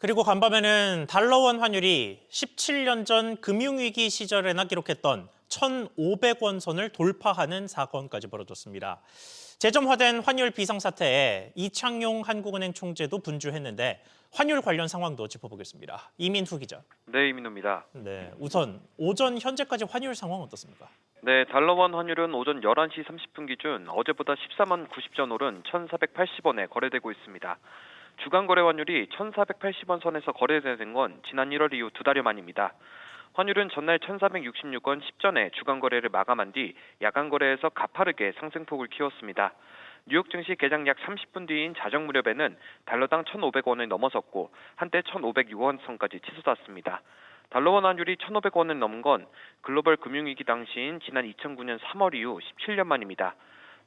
그리고 간밤에는 달러원 환율이 17년 전 금융위기 시절에나 기록했던 1,500원 선을 돌파하는 사건까지 벌어졌습니다. 재점화된 환율 비상사태에 이창용 한국은행 총재도 분주했는데 환율 관련 상황도 짚어보겠습니다. 이민후 기자. 네, 이민호입니다. 네, 우선 오전 현재까지 환율 상황 어떻습니까? 네, 달러원 환율은 오전 11시 30분 기준 어제보다 14만 90전 오른 1,480원에 거래되고 있습니다. 주간 거래 환율이 1,480원 선에서 거래되는 건 지난 1월 이후 2달여 만입니다. 환율은 전날 1,466원 10전에 주간 거래를 마감한 뒤 야간 거래에서 가파르게 상승폭을 키웠습니다. 뉴욕 증시 개장 약 30분 뒤인 자정 무렵에는 달러당 1,500원을 넘어섰고 한때 1,506원 선까지 치솟았습니다. 달러원 환율이 1,500원을 넘은 건 글로벌 금융위기 당시인 지난 2009년 3월 이후 17년 만입니다.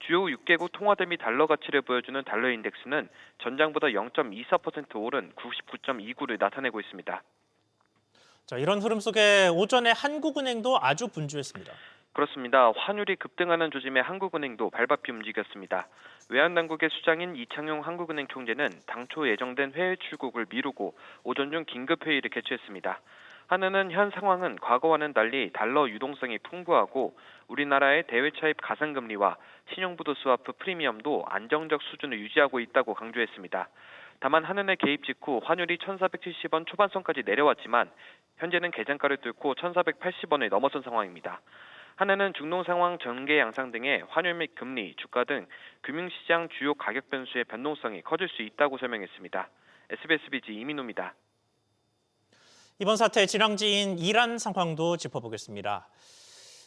주요 6개국 통화대 미 달러 가치를 보여주는 달러 인덱스는 전장보다 0.24% 오른 99.29를 나타내고 있습니다. 자, 이런 흐름 속에 오전에 한국은행도 아주 분주했습니다. 그렇습니다. 환율이 급등하는 조짐에 한국은행도 발바삐 움직였습니다. 외환당국의 수장인 이창용 한국은행 총재는 당초 예정된 회의 출국을 미루고 오전 중 긴급회의를 개최했습니다. 한은은 현 상황은 과거와는 달리 달러 유동성이 풍부하고 우리나라의 대외 차입 가상금리와 신용부도 스와프 프리미엄도 안정적 수준을 유지하고 있다고 강조했습니다. 다만 한은의 개입 직후 환율이 1,470원 초반선까지 내려왔지만 현재는 개장가를 뚫고 1,480원을 넘어선 상황입니다. 한은은 중동 상황 전개 양상 등의 환율 및 금리, 주가 등 금융시장 주요 가격 변수의 변동성이 커질 수 있다고 설명했습니다. SBS 비지 이민호입니다. 이번 사태의 진앙지인 이란 상황도 짚어보겠습니다.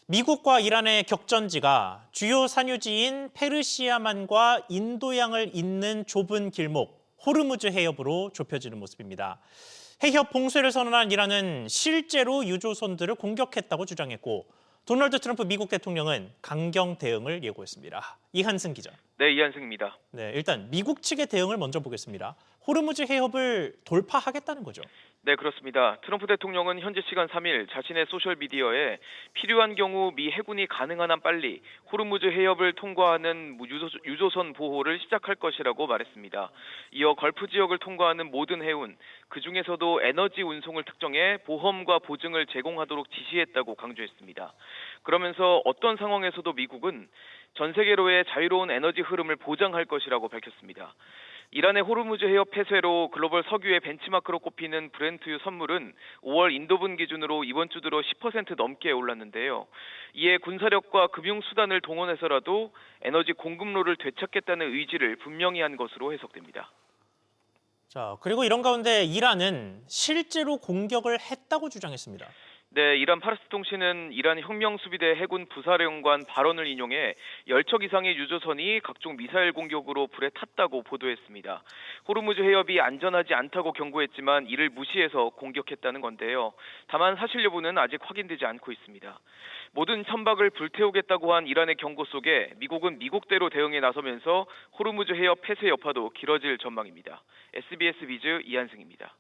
미국과 이란의 격전지가 주요 산유지인 페르시아만과 인도양을 잇는 좁은 길목, 호르무즈 해협으로 좁혀지는 모습입니다. 해협 봉쇄를 선언한 이란은 실제로 유조선들을 공격했다고 주장했고 도널드 트럼프 미국 대통령은 강경 대응을 예고했습니다. 이한승 기자. 네, 이한승입니다. 네, 일단 미국 측의 대응을 먼저 보겠습니다. 호르무즈 해협을 돌파하겠다는 거죠. 네, 그렇습니다. 트럼프 대통령은 현지 시간 3일 자신의 소셜미디어에 필요한 경우 미 해군이 가능한 한 빨리 호르무즈 해협을 통과하는 유조선 보호를 시작할 것이라고 말했습니다. 이어 걸프 지역을 통과하는 모든 해운, 그중에서도 에너지 운송을 특정해 보험과 보증을 제공하도록 지시했다고 강조했습니다. 그러면서 어떤 상황에서도 미국은 전 세계로의 자유로운 에너지 흐름을 보장할 것이라고 밝혔습니다. 이란의 호르무즈 해협 폐쇄로 글로벌 석유의 벤치마크로 꼽히는 브렌트유 선물은 5월 인도분 기준으로 이번 주 들어 10% 넘게 올랐는데요. 이에 군사력과 금융수단을 동원해서라도 에너지 공급로를 되찾겠다는 의지를 분명히 한 것으로 해석됩니다. 자, 그리고 이런 가운데 이란은 실제로 공격을 했다고 주장했습니다. 네, 이란 파르스 통신은 이란 혁명수비대 해군 부사령관 발언을 인용해 10척 이상의 유조선이 각종 미사일 공격으로 불에 탔다고 보도했습니다. 호르무즈 해협이 안전하지 않다고 경고했지만 이를 무시해서 공격했다는 건데요. 다만 사실 여부는 아직 확인되지 않고 있습니다. 모든 선박을 불태우겠다고 한 이란의 경고 속에 미국은 미국대로 대응에 나서면서 호르무즈 해협 폐쇄 여파도 길어질 전망입니다. SBS 비즈 이한승입니다.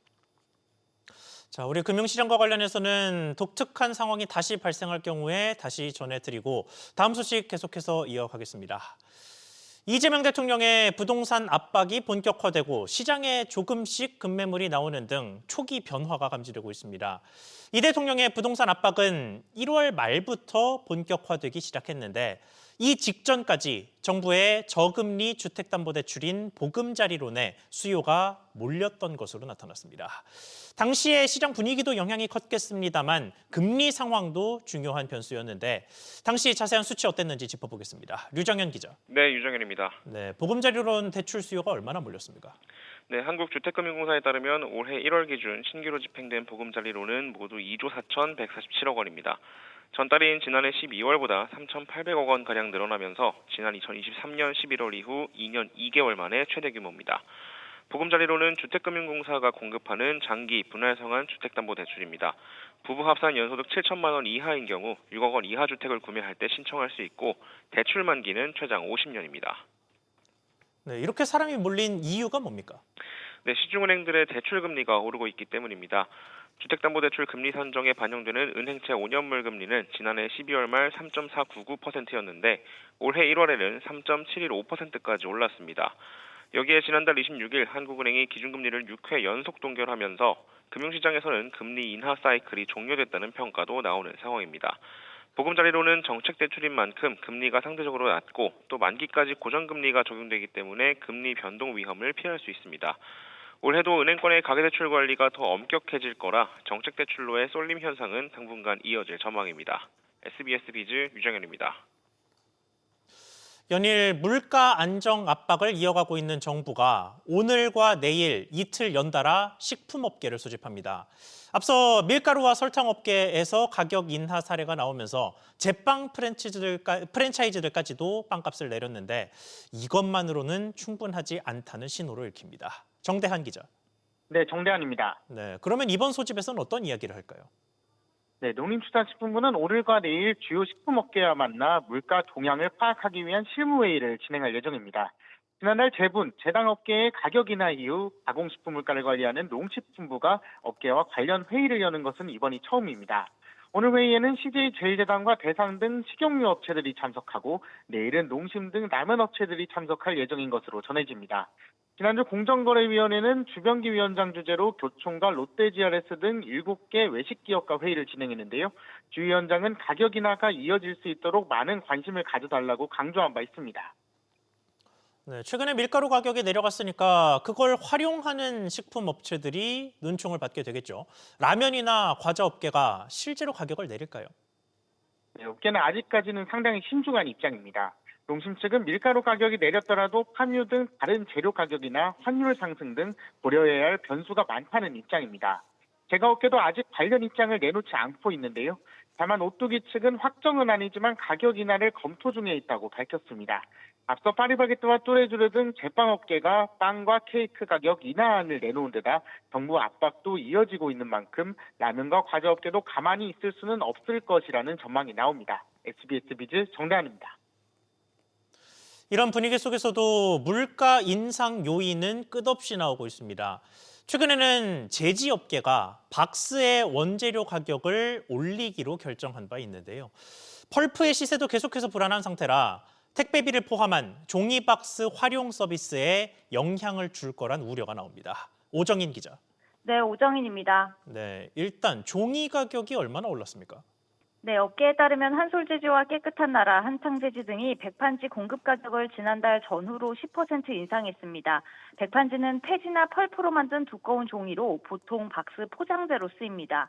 자, 우리 금융시장과 관련해서는 독특한 상황이 다시 발생할 경우에 다시 전해드리고 다음 소식 계속해서 이어가겠습니다. 이재명 대통령의 부동산 압박이 본격화되고 시장에 조금씩 급매물이 나오는 등 초기 변화가 감지되고 있습니다. 이 대통령의 부동산 압박은 1월 말부터 본격화되기 시작했는데 이 직전까지 정부의 저금리 주택담보대출인 보금자리론에 수요가 몰렸던 것으로 나타났습니다. 당시의 시장 분위기도 영향이 컸겠습니다만 금리 상황도 중요한 변수였는데 당시 자세한 수치 어땠는지 짚어보겠습니다. 류정현 기자. 네, 유정현입니다. 네, 보금자리론 대출 수요가 얼마나 몰렸습니까? 네, 한국주택금융공사에 따르면 올해 1월 기준 신규로 집행된 보금자리론은 모두 2조 4,147억 원입니다. 전달인 지난해 12월보다 3,800억 원가량 늘어나면서 지난 2023년 11월 이후 2년 2개월 만에 최대 규모입니다. 보금자리론은 주택금융공사가 공급하는 장기 분할성한 주택담보대출입니다. 부부 합산 연소득 7천만 원 이하인 경우 6억 원 이하 주택을 구매할 때 신청할 수 있고 대출 만기는 최장 50년입니다. 네, 이렇게 사람이 몰린 이유가 뭡니까? 네, 시중은행들의 대출 금리가 오르고 있기 때문입니다. 주택담보대출 금리 산정에 반영되는 은행채 5년물 금리는 지난해 12월 말 3.499%였는데 올해 1월에는 3.715%까지 올랐습니다. 여기에 지난달 26일 한국은행이 기준금리를 6회 연속 동결하면서 금융시장에서는 금리 인하 사이클이 종료됐다는 평가도 나오는 상황입니다. 보금자리로는 정책 대출인 만큼 금리가 상대적으로 낮고 또 만기까지 고정금리가 적용되기 때문에 금리 변동 위험을 피할 수 있습니다. 올해도 은행권의 가계대출 관리가 더 엄격해질 거라 정책 대출로의 쏠림 현상은 당분간 이어질 전망입니다. SBS 비즈 유정현입니다. 연일 물가 안정 압박을 이어가고 있는 정부가 오늘과 내일 이틀 연달아 식품업계를 소집합니다. 앞서 밀가루와 설탕업계에서 가격 인하 사례가 나오면서 제빵 프랜차이즈들까지도 빵값을 내렸는데 이것만으로는 충분하지 않다는 신호를 읽힙니다. 정대한 기자. 네, 정대한입니다. 네, 그러면 이번 소집에서는 어떤 이야기를 할까요? 네, 농림축산식품부는 오늘과 내일 주요 식품업계와 만나 물가 동향을 파악하기 위한 실무회의를 진행할 예정입니다. 지난달 제분, 제당업계의 가격 인하 이후 가공식품 물가를 관리하는 농식품부가 업계와 관련 회의를 여는 것은 이번이 처음입니다. 오늘 회의에는 CJ제일제당과 대상 등 식용유 업체들이 참석하고 내일은 농심 등 라면 업체들이 참석할 예정인 것으로 전해집니다. 지난주 공정거래위원회는 주병기 위원장 주재로 교총과 롯데GRS 등 7개 외식기업과 회의를 진행했는데요. 주 위원장은 가격 인하가 이어질 수 있도록 많은 관심을 가져달라고 강조한 바 있습니다. 네, 최근에 밀가루 가격이 내려갔으니까 그걸 활용하는 식품 업체들이 눈총을 받게 되겠죠. 라면이나 과자 업계가 실제로 가격을 내릴까요? 네, 업계는 아직까지는 상당히 신중한 입장입니다. 농심 측은 밀가루 가격이 내렸더라도 파류 등 다른 재료 가격이나 환율 상승 등 고려해야 할 변수가 많다는 입장입니다. 제과업계도 아직 관련 입장을 내놓지 않고 있는데요. 다만 오뚜기 측은 확정은 아니지만 가격 인하를 검토 중에 있다고 밝혔습니다. 앞서 파리바게뜨와 또레쥬르 등 제빵업계가 빵과 케이크 가격 인하안을 내놓은 데다 정부 압박도 이어지고 있는 만큼 라면과 과자업계도 가만히 있을 수는 없을 것이라는 전망이 나옵니다. SBS 비즈 정대한입니다. 이런 분위기 속에서도 물가 인상 요인은 끝없이 나오고 있습니다. 최근에는 제지업계가 박스의 원재료 가격을 올리기로 결정한 바 있는데요. 펄프의 시세도 계속해서 불안한 상태라 택배비를 포함한 종이박스 활용 서비스에 영향을 줄 거란 우려가 나옵니다. 오정인 기자. 네, 오정인입니다. 네, 일단 종이 가격이 얼마나 올랐습니까? 네, 업계에 따르면 한솔재지와 깨끗한 나라, 한창재지 등이 백판지 공급 가격을 지난달 전후로 10% 인상했습니다. 백판지는 폐지나 펄프로 만든 두꺼운 종이로 보통 박스 포장재로 쓰입니다.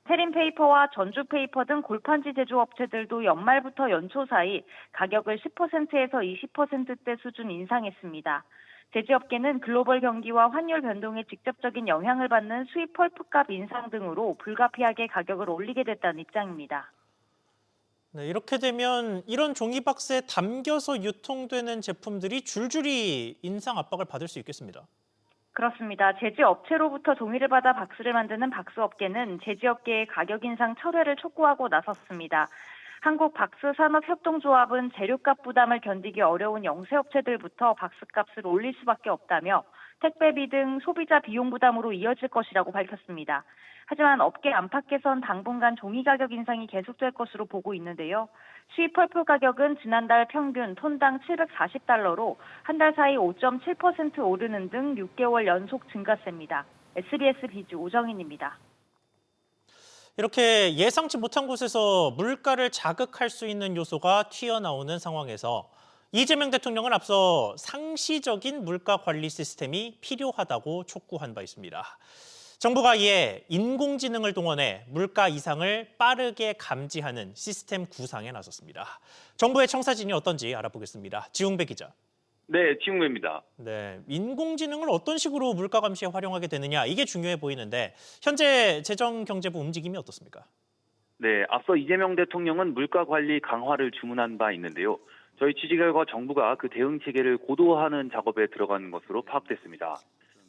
테린페이퍼와 전주페이퍼 등 골판지 제조업체들도 연말부터 연초 사이 가격을 10%에서 20%대 수준 인상했습니다. 제지업계는 글로벌 경기와 환율 변동에 직접적인 영향을 받는 수입 펄프값 인상 등으로 불가피하게 가격을 올리게 됐다는 입장입니다. 네, 이렇게 되면 이런 종이 박스에 담겨서 유통되는 제품들이 줄줄이 인상 압박을 받을 수 있겠습니다. 그렇습니다. 제지업체로부터 종이를 받아 박스를 만드는 박스업계는 제지업계의 가격 인상 철회를 촉구하고 나섰습니다. 한국박스산업협동조합은 재료값 부담을 견디기 어려운 영세업체들부터 박스값을 올릴 수밖에 없다며 택배비 등 소비자 비용 부담으로 이어질 것이라고 밝혔습니다. 하지만 업계 안팎에선 당분간 종이 가격 인상이 계속될 것으로 보고 있는데요. 수입 펄프 가격은 지난달 평균 톤당 $740로 한 달 사이 5.7% 오르는 등 6개월 연속 증가세입니다. SBS 비즈 오정인입니다. 이렇게 예상치 못한 곳에서 물가를 자극할 수 있는 요소가 튀어나오는 상황에서 이재명 대통령은 앞서 상시적인 물가 관리 시스템이 필요하다고 촉구한 바 있습니다. 정부가 이에 인공지능을 동원해 물가 이상을 빠르게 감지하는 시스템 구상에 나섰습니다. 정부의 청사진이 어떤지 알아보겠습니다. 지웅배 기자. 네, 지웅배입니다. 네, 인공지능을 어떤 식으로 물가 감시에 활용하게 되느냐 이게 중요해 보이는데 현재 재정경제부 움직임이 어떻습니까? 네, 앞서 이재명 대통령은 물가 관리 강화를 주문한 바 있는데요. 저희 취재 결과 정부가 그 대응 체계를 고도화하는 작업에 들어간 것으로 파악됐습니다.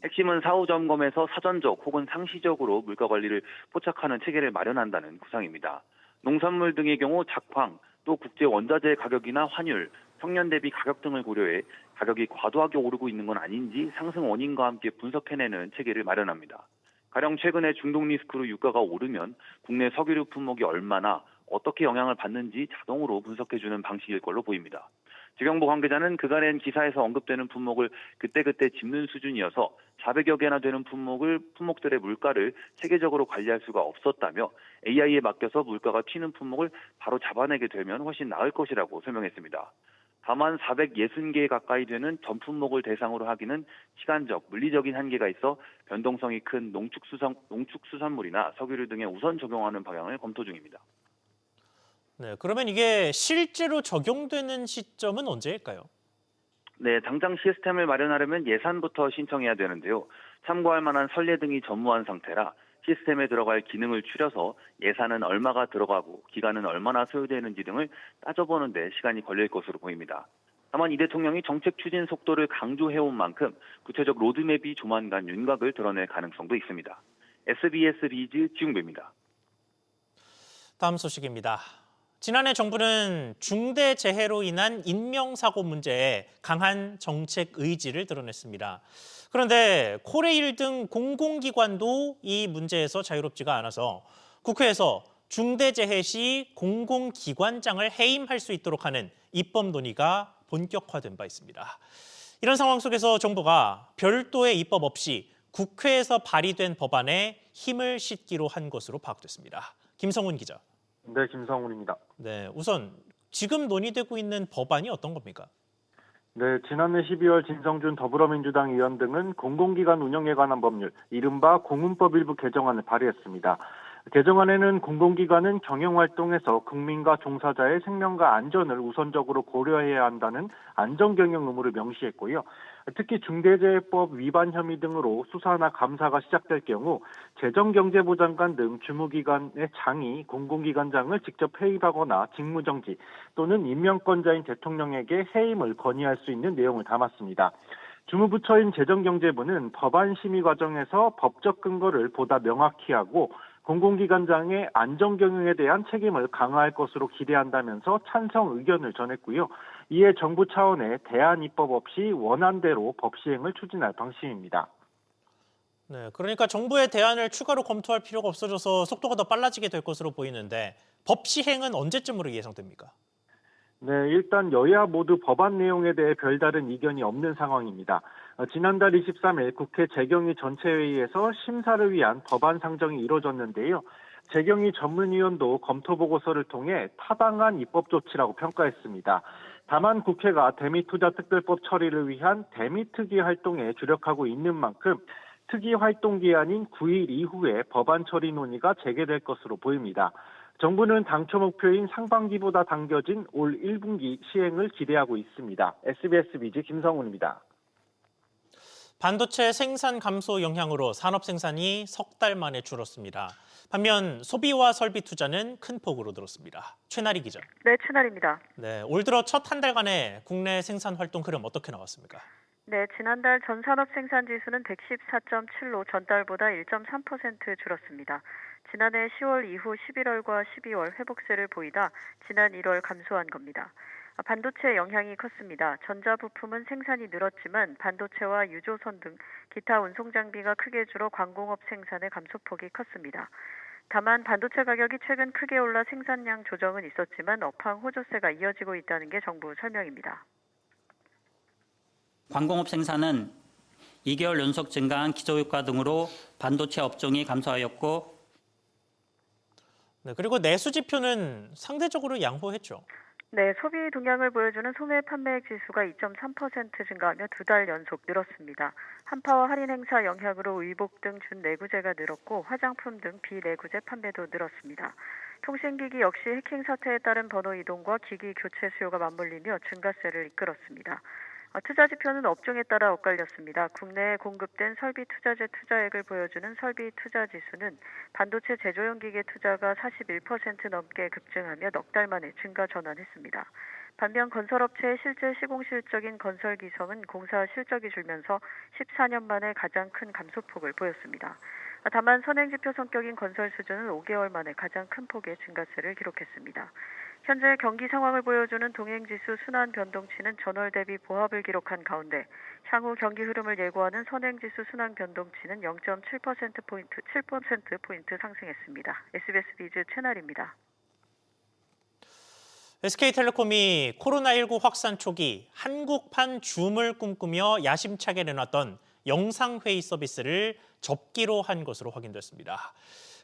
핵심은 사후 점검에서 사전적 혹은 상시적으로 물가 관리를 포착하는 체계를 마련한다는 구상입니다. 농산물 등의 경우 작황, 또 국제 원자재 가격이나 환율, 평년 대비 가격 등을 고려해 가격이 과도하게 오르고 있는 건 아닌지 상승 원인과 함께 분석해내는 체계를 마련합니다. 가령 최근에 중동 리스크로 유가가 오르면 국내 석유류 품목이 얼마나 어떻게 영향을 받는지 자동으로 분석해주는 방식일 걸로 보입니다. 주경보 관계자는 그간엔 기사에서 언급되는 품목을 그때그때 짚는 수준이어서 400여 개나 되는 품목들의 물가를 체계적으로 관리할 수가 없었다며 AI에 맡겨서 물가가 튀는 품목을 바로 잡아내게 되면 훨씬 나을 것이라고 설명했습니다. 다만 460개 가까이 되는 전 품목을 대상으로 하기는 시간적, 물리적인 한계가 있어 변동성이 큰 농축수산물이나 석유류 등에 우선 적용하는 방향을 검토 중입니다. 네, 그러면 이게 실제로 적용되는 시점은 언제일까요? 네, 당장 시스템을 마련하려면 예산부터 신청해야 되는데요. 참고할 만한 선례 등이 전무한 상태라 시스템에 들어갈 기능을 추려서 예산은 얼마가 들어가고 기간은 얼마나 소요되는지 등을 따져보는 데 시간이 걸릴 것으로 보입니다. 다만 이 대통령이 정책 추진 속도를 강조해온 만큼 구체적 로드맵이 조만간 윤곽을 드러낼 가능성도 있습니다. SBS 비즈 지웅배입니다. 다음 소식입니다. 지난해 정부는 중대재해로 인한 인명사고 문제에 강한 정책 의지를 드러냈습니다. 그런데 코레일 등 공공기관도 이 문제에서 자유롭지가 않아서 국회에서 중대재해 시 공공기관장을 해임할 수 있도록 하는 입법 논의가 본격화된 바 있습니다. 이런 상황 속에서 정부가 별도의 입법 없이 국회에서 발의된 법안에 힘을 싣기로 한 것으로 파악됐습니다. 김성훈 기자. 네, 김성훈입니다. 네, 우선 지금 논의되고 있는 법안이 어떤 겁니까? 네, 지난해 12월 진성준 더불어민주당 의원 등은 공공기관 운영에 관한 법률, 이른바 공운법 일부 개정안을 발의했습니다. 개정안에는 공공기관은 경영활동에서 국민과 종사자의 생명과 안전을 우선적으로 고려해야 한다는 안전경영 의무를 명시했고요. 특히 중대재해법 위반 혐의 등으로 수사나 감사가 시작될 경우 재정경제부 장관 등 주무기관의 장이 공공기관장을 직접 해임하거나 직무정지 또는 임명권자인 대통령에게 해임을 건의할 수 있는 내용을 담았습니다. 주무부처인 재정경제부는 법안 심의 과정에서 법적 근거를 보다 명확히 하고 공공기관장의 안전경영에 대한 책임을 강화할 것으로 기대한다면서 찬성 의견을 전했고요. 이에 정부 차원의 대안 입법 없이 원안대로 법 시행을 추진할 방침입니다. 네, 그러니까 정부의 대안을 추가로 검토할 필요가 없어져서 속도가 더 빨라지게 될 것으로 보이는데 법 시행은 언제쯤으로 예상됩니까? 네, 일단 여야 모두 법안 내용에 대해 별다른 이견이 없는 상황입니다. 지난달 23일 국회 재경위 전체회의에서 심사를 위한 법안 상정이 이뤄졌는데요. 재경위 전문위원도 검토 보고서를 통해 타당한 입법 조치라고 평가했습니다. 다만 국회가 대미투자특별법 처리를 위한 대미특위 활동에 주력하고 있는 만큼 특위 활동 기한인 9일 이후에 법안 처리 논의가 재개될 것으로 보입니다. 정부는 당초 목표인 상반기보다 당겨진 올 1분기 시행을 기대하고 있습니다. SBS 비즈 김성훈입니다. 반도체 생산 감소 영향으로 산업 생산이 석 달 만에 줄었습니다. 반면 소비와 설비 투자는 큰 폭으로 늘었습니다. 최나리 기자. 네, 최나리입니다. 네, 올 들어 첫 한 달간의 국내 생산 활동 흐름 어떻게 나왔습니까? 네, 지난달 전산업 생산 지수는 114.7로 전달보다 1.3% 줄었습니다. 지난해 10월 이후 11월과 12월 회복세를 보이다 지난 1월 감소한 겁니다. 반도체 영향이 컸습니다. 전자부품은 생산이 늘었지만 반도체와 유조선 등 기타 운송 장비가 크게 줄어 광공업 생산의 감소폭이 컸습니다. 다만 반도체 가격이 최근 크게 올라 생산량 조정은 있었지만 업황 호조세가 이어지고 있다는 게 정부 설명입니다. 광공업 생산은 2개월 연속 증가한 기저효과 등으로 반도체 업종이 감소하였고 네, 그리고 내수 지표는 상대적으로 양호했죠. 네, 소비 동향을 보여주는 소매 판매액 지수가 2.3% 증가하며 두 달 연속 늘었습니다. 한파와 할인 행사 영향으로 의복 등 준내구재가 늘었고 화장품 등 비내구재 판매도 늘었습니다. 통신기기 역시 해킹 사태에 따른 번호 이동과 기기 교체 수요가 맞물리며 증가세를 이끌었습니다. 투자 지표는 업종에 따라 엇갈렸습니다. 국내에 공급된 설비 투자재 투자액을 보여주는 설비 투자 지수는 반도체 제조용 기계 투자가 41% 넘게 급증하며 넉 달 만에 증가 전환했습니다. 반면 건설업체의 실제 시공 실적인 건설 기성은 공사 실적이 줄면서 14년 만에 가장 큰 감소폭을 보였습니다. 다만 선행지표 성격인 건설 수준은 5개월 만에 가장 큰 폭의 증가세를 기록했습니다. 현재 경기 상황을 보여주는 동행지수 순환 변동치는 전월 대비 보합을 기록한 가운데 향후 경기 흐름을 예고하는 선행지수 순환 변동치는 7%포인트 상승했습니다. SBS 비즈 채널입니다. SK텔레콤이 코로나19 확산 초기 한국판 줌을 꿈꾸며 야심차게 내놨던 영상회의 서비스를 접기로 한 것으로 확인됐습니다.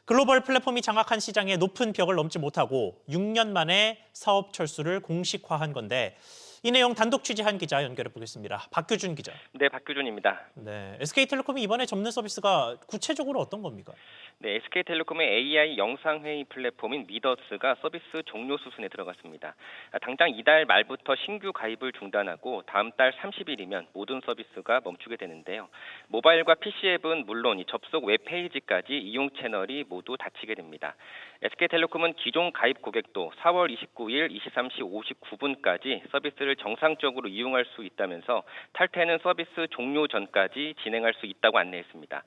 글로벌 플랫폼이 장악한 시장의 높은 벽을 넘지 못하고 6년 만에 사업 철수를 공식화한 건데 이 내용 단독 취재한 기자 연결해 보겠습니다. 박규준 기자. 네, 박규준입니다. 네, SK텔레콤이 이번에 접는 서비스가 구체적으로 어떤 겁니까? 네, SK텔레콤의 AI 영상회의 플랫폼인 미더스가 서비스 종료 수순에 들어갔습니다. 당장 이달 말부터 신규 가입을 중단하고 다음 달 30일이면 모든 서비스가 멈추게 되는데요. 모바일과 PC 앱은 물론 이 접속 웹페이지까지 이용 채널이 모두 닫히게 됩니다. SK텔레콤은 기존 가입 고객도 4월 29일 23시 59분까지 서비스를 정상적으로 이용할 수 있다면서 탈퇴는 서비스 종료 전까지 진행할 수 있다고 안내했습니다.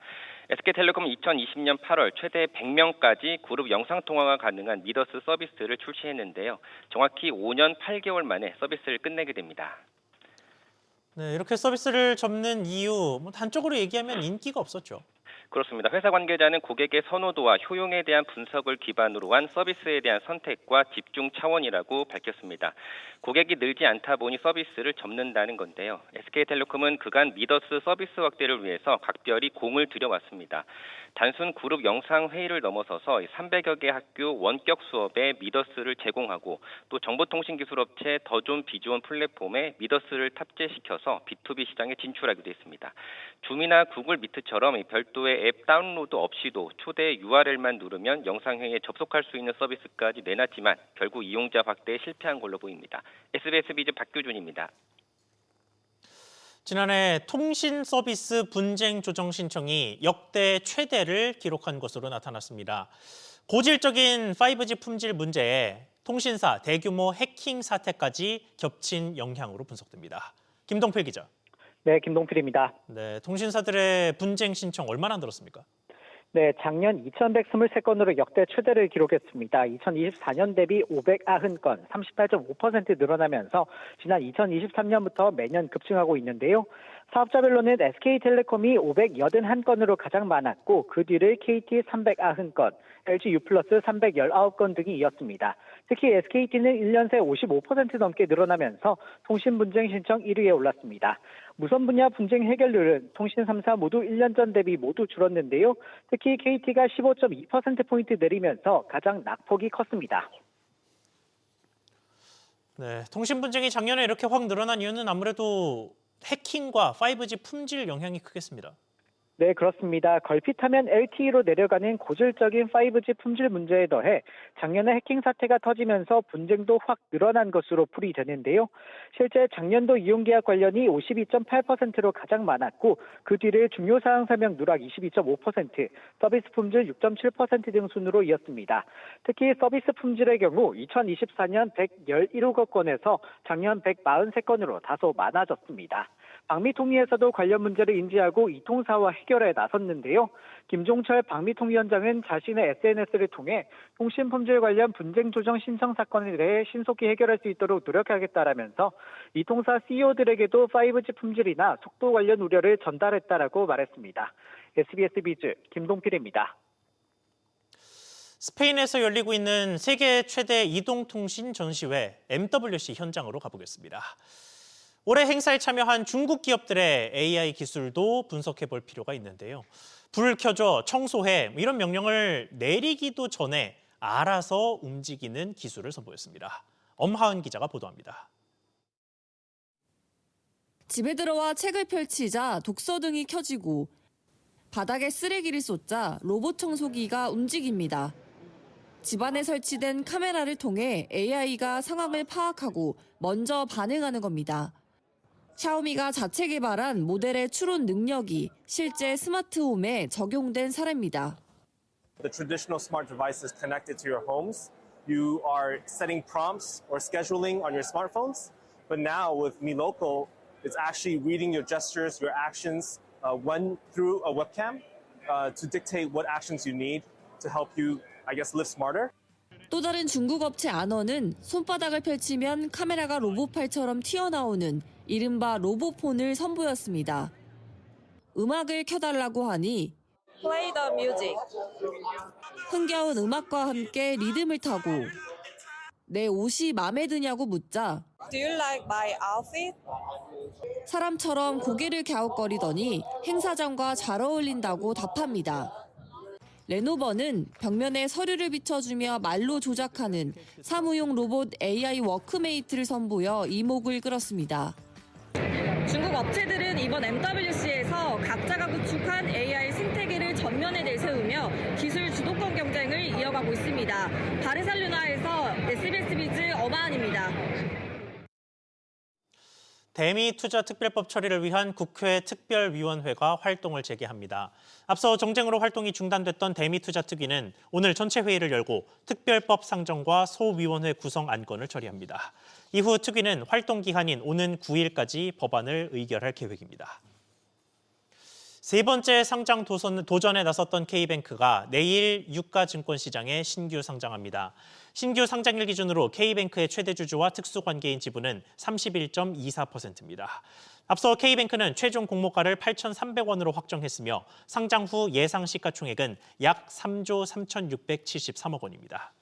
SK텔레콤은 2020년 8월 최대 100명까지 그룹 영상통화가 가능한 미더스 서비스를 출시했는데요. 정확히 5년 8개월 만에 서비스를 끝내게 됩니다. 네, 이렇게 서비스를 접는 이유, 단적으로 얘기하면 인기가 없었죠. 그렇습니다. 회사 관계자는 고객의 선호도와 효용에 대한 분석을 기반으로 한 서비스에 대한 선택과 집중 차원이라고 밝혔습니다. 고객이 늘지 않다 보니 서비스를 접는다는 건데요. SK텔레콤은 그간 미더스 서비스 확대를 위해서 각별히 공을 들여왔습니다. 단순 그룹 영상 회의를 넘어서서 300여 개 학교 원격 수업에 미더스를 제공하고 또 정보통신기술업체 더존 비즈원 플랫폼에 미더스를 탑재시켜서 B2B 시장에 진출하기도 했습니다. 줌이나 구글 미트처럼 별도의 앱 다운로드 없이도 초대 URL만 누르면 영상회의에 접속할 수 있는 서비스까지 내놨지만 결국 이용자 확대에 실패한 걸로 보입니다. SBS 비즈 박규준입니다. 지난해 통신 서비스 분쟁 조정 신청이 역대 최대를 기록한 것으로 나타났습니다. 고질적인 5G 품질 문제에 통신사 대규모 해킹 사태까지 겹친 영향으로 분석됩니다. 김동필 기자. 네, 김동필입니다. 네, 통신사들의 분쟁 신청 얼마나 늘었습니까? 네, 작년 2,123건으로 역대 최대를 기록했습니다. 2024년 대비 590건, 38.5% 늘어나면서 지난 2023년부터 매년 급증하고 있는데요. 사업자별로는 SK텔레콤이 581건으로 가장 많았고 그 뒤를 KT 390건, LG U+ 319건 등이 이었습니다. 특히 SKT는 1년 새 55% 넘게 늘어나면서 통신 분쟁 신청 1위에 올랐습니다. 무선 분야 분쟁 해결률은 통신 3사 모두 1년 전 대비 모두 줄었는데요. 특히 KT가 15.2%포인트 내리면서 가장 낙폭이 컸습니다. 네, 통신 분쟁이 작년에 이렇게 확 늘어난 이유는 아무래도 해킹과 5G 품질 영향이 크겠습니다. 네, 그렇습니다. 걸핏하면 LTE로 내려가는 고질적인 5G 품질 문제에 더해 작년에 해킹 사태가 터지면서 분쟁도 확 늘어난 것으로 풀이되는데요. 실제 작년도 이용계약 관련이 52.8%로 가장 많았고 그 뒤를 중요사항 설명 누락 22.5%, 서비스 품질 6.7% 등 순으로 이었습니다. 특히 서비스 품질의 경우 2024년 117억 건에서 작년 143건으로 다소 많아졌습니다. 방미통위에서도 관련 문제를 인지하고 이 통사와 해결에 나섰는데요. 김종철 방미통위원장은 자신의 SNS를 통해 통신 품질 관련 분쟁 조정 신청 사건에 대해 신속히 해결할 수 있도록 노력하겠다라면서 이 통사 CEO들에게도 5G 품질이나 속도 관련 우려를 전달했다라고 말했습니다. SBS 비즈 김동필입니다. 스페인에서 열리고 있는 세계 최대 이동통신 전시회 MWC 현장으로 가보겠습니다. 올해 행사에 참여한 중국 기업들의 AI 기술도 분석해 볼 필요가 있는데요. 불을 켜줘, 청소해 이런 명령을 내리기도 전에 알아서 움직이는 기술을 선보였습니다. 엄하은 기자가 보도합니다. 집에 들어와 책을 펼치자 독서등이 켜지고 바닥에 쓰레기를 쏟자 로봇 청소기가 움직입니다. 집안에 설치된 카메라를 통해 AI가 상황을 파악하고 먼저 반응하는 겁니다. 샤오미가 자체 개발한 모델의 추론 능력이 실제 스마트홈에 적용된 사례입니다. The traditional smart devices connected to your homes, you are setting prompts or scheduling on your smartphones. But now with Mi Local, it's actually reading your gestures, your actions when through a webcam to dictate what actions you need to help you, live smarter. 또 다른 중국 업체 아너는 손바닥을 펼치면 카메라가 로봇팔처럼 튀어나오는 이른바 로봇폰을 선보였습니다. 음악을 켜달라고 하니 Play the music. 흥겨운 음악과 함께 리듬을 타고 내 옷이 마음에 드냐고 묻자 Do you like my outfit? 사람처럼 고개를 갸웃거리더니 행사장과 잘 어울린다고 답합니다. 레노버는 벽면에 서류를 비춰주며 말로 조작하는 사무용 로봇 AI 워크메이트를 선보여 이목을 끌었습니다. 중국 업체들은 이번 MWC에서 각자가 구축한 AI 생태계를 전면에 내세우며 기술 주도권 경쟁을 이어가고 있습니다. 바르셀로나에서 SBS 비즈 어마안입니다. 대미 투자 특별법 처리를 위한 국회 특별위원회가 활동을 재개합니다. 앞서 정쟁으로 활동이 중단됐던 대미 투자 특위는 오늘 전체 회의를 열고 특별법 상정과 소위원회 구성 안건을 처리합니다. 이후 특위는 활동 기한인 오는 9일까지 법안을 의결할 계획입니다. 세 번째 상장 도전에 나섰던 K뱅크가 내일 유가증권시장에 신규 상장합니다. 신규 상장일 기준으로 K뱅크의 최대 주주와 특수관계인 지분은 31.24%입니다. 앞서 K뱅크는 최종 공모가를 8,300원으로 확정했으며 상장 후 예상 시가총액은 약 3조 3,673억 원입니다.